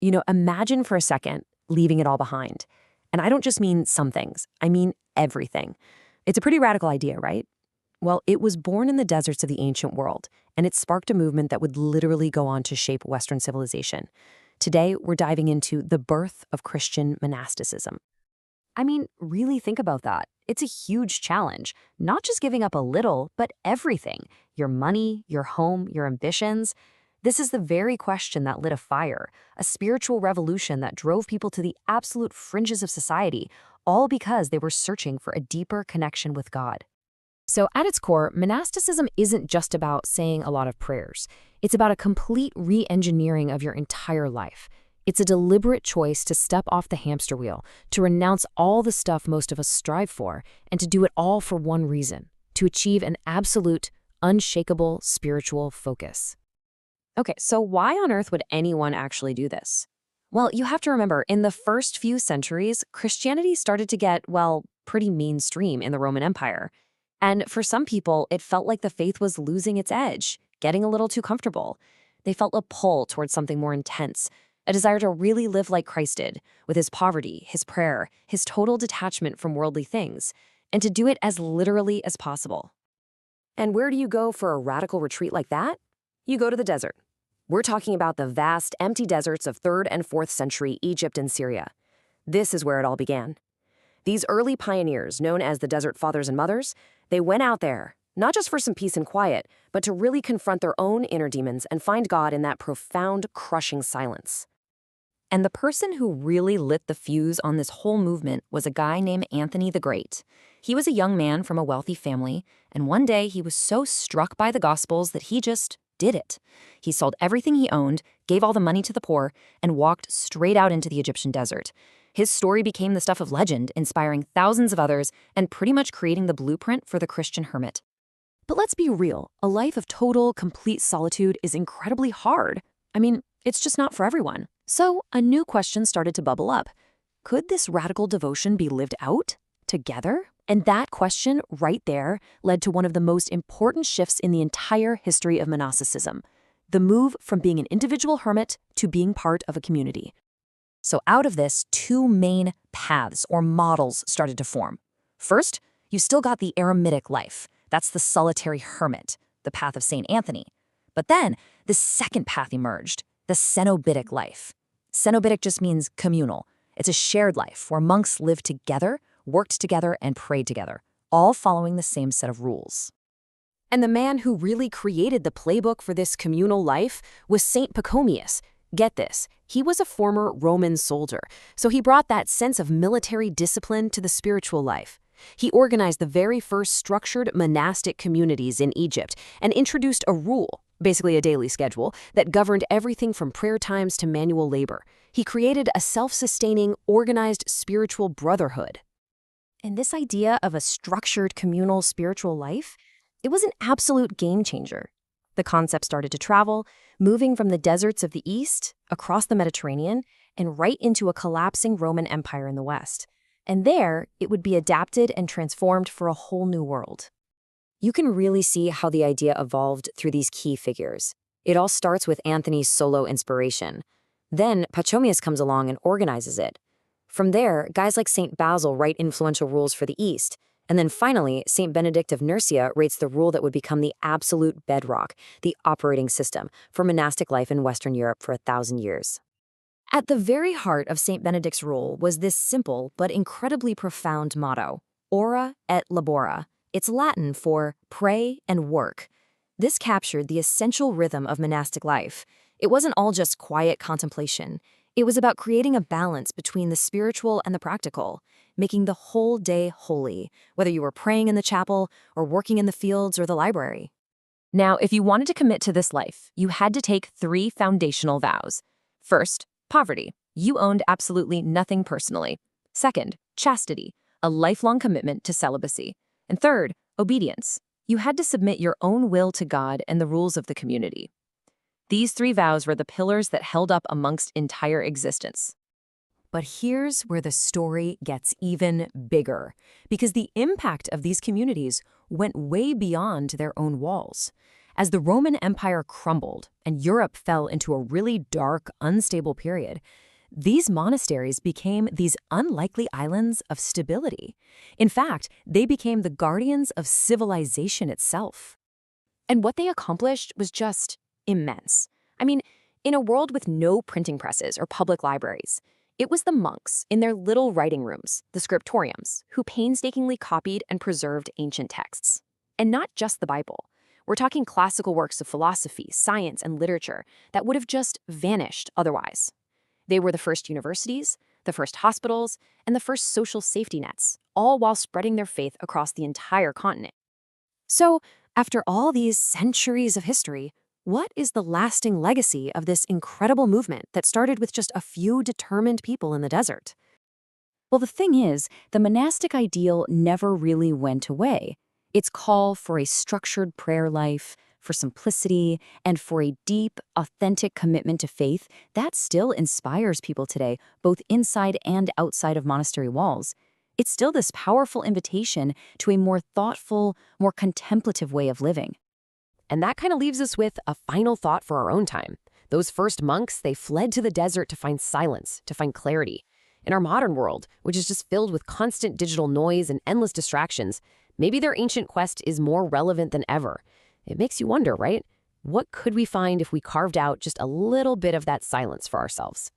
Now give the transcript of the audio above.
Imagine for a second leaving it all behind. And I don't just mean some things, I mean everything. It's a pretty radical idea, right? Well, it was born in the deserts of the ancient world, and it sparked a movement that would literally go on to shape Western civilization. Today, we're diving into the birth of Christian monasticism. I mean, really think about that. It's a huge challenge, not just giving up a little, but everything. Your money, your home, your ambitions. This is the very question that lit a fire, a spiritual revolution that drove people to the absolute fringes of society, all because they were searching for a deeper connection with God. So at its core, monasticism isn't just about saying a lot of prayers. It's about a complete re-engineering of your entire life. It's a deliberate choice to step off the hamster wheel, to renounce all the stuff most of us strive for, and to do it all for one reason: to achieve an absolute, unshakable spiritual focus. Okay, so why on earth would anyone actually do this? Well, you have to remember, in the first few centuries, Christianity started to get, well, pretty mainstream in the Roman Empire. And for some people, it felt like the faith was losing its edge, getting a little too comfortable. They felt a pull towards something more intense, a desire to really live like Christ did, with his poverty, his prayer, his total detachment from worldly things, and to do it as literally as possible. And where do you go for a radical retreat like that? You go to the desert. We're talking about the vast, empty deserts of 3rd and 4th century Egypt and Syria. This is where it all began. These early pioneers, known as the Desert Fathers and Mothers, they went out there, not just for some peace and quiet, but to really confront their own inner demons and find God in that profound, crushing silence. And the person who really lit the fuse on this whole movement was a guy named Anthony the Great. He was a young man from a wealthy family, and one day he was so struck by the Gospels that he just did it. He sold everything he owned, gave all the money to the poor, and walked straight out into the Egyptian desert. His story became the stuff of legend, inspiring thousands of others and pretty much creating the blueprint for the Christian hermit. But let's be real, a life of total, complete solitude is incredibly hard. I mean, it's just not for everyone. So a new question started to bubble up. Could this radical devotion be lived out together? And that question right there led to one of the most important shifts in the entire history of monasticism: the move from being an individual hermit to being part of a community. So out of this, 2 main paths or models started to form. First, you still got the eremitic life. That's the solitary hermit, the path of St. Anthony. But then the second path emerged, the cenobitic life. Cenobitic just means communal. It's a shared life where monks lived together, worked together, and prayed together, all following the same set of rules. And the man who really created the playbook for this communal life was St. Pachomius. Get this, he was a former Roman soldier, so he brought that sense of military discipline to the spiritual life. He organized the very first structured monastic communities in Egypt and introduced a rule, basically a daily schedule, that governed everything from prayer times to manual labor. He created a self-sustaining, organized spiritual brotherhood. And this idea of a structured communal spiritual life, it was an absolute game changer. The concept started to travel, moving from the deserts of the East, across the Mediterranean, and right into a collapsing Roman Empire in the West. And there, it would be adapted and transformed for a whole new world. You can really see how the idea evolved through these key figures. It all starts with Anthony's solo inspiration. Then Pachomius comes along and organizes it. From there, guys like St. Basil write influential rules for the East. And then finally, St. Benedict of Nursia writes the rule that would become the absolute bedrock, the operating system, for monastic life in Western Europe for 1,000 years. At the very heart of St. Benedict's rule was this simple but incredibly profound motto: ora et labora. It's Latin for pray and work. This captured the essential rhythm of monastic life. It wasn't all just quiet contemplation. It was about creating a balance between the spiritual and the practical, making the whole day holy, whether you were praying in the chapel or working in the fields or the library. Now, if you wanted to commit to this life, you had to take 3 foundational vows. First, poverty. You owned absolutely nothing personally. Second, chastity, a lifelong commitment to celibacy. And third, obedience. You had to submit your own will to God and the rules of the community. These 3 vows were the pillars that held up a monk's entire existence. But here's where the story gets even bigger, because the impact of these communities went way beyond their own walls. As the Roman Empire crumbled and Europe fell into a really dark, unstable period, these monasteries became these unlikely islands of stability. In fact, they became the guardians of civilization itself. And what they accomplished was just immense. I mean, in a world with no printing presses or public libraries, it was the monks in their little writing rooms, the scriptoriums, who painstakingly copied and preserved ancient texts. And not just the Bible. We're talking classical works of philosophy, science, and literature that would have just vanished otherwise. They were the first universities, the first hospitals, and the first social safety nets, all while spreading their faith across the entire continent. So, after all these centuries of history, what is the lasting legacy of this incredible movement that started with just a few determined people in the desert? Well, the thing is, the monastic ideal never really went away. Its call for a structured prayer life, for simplicity, and for a deep, authentic commitment to faith, that still inspires people today, both inside and outside of monastery walls. It's still this powerful invitation to a more thoughtful, more contemplative way of living. And that kind of leaves us with a final thought for our own time. Those first monks, they fled to the desert to find silence, to find clarity. In our modern world, which is just filled with constant digital noise and endless distractions, maybe their ancient quest is more relevant than ever. It makes you wonder, right? What could we find if we carved out just a little bit of that silence for ourselves?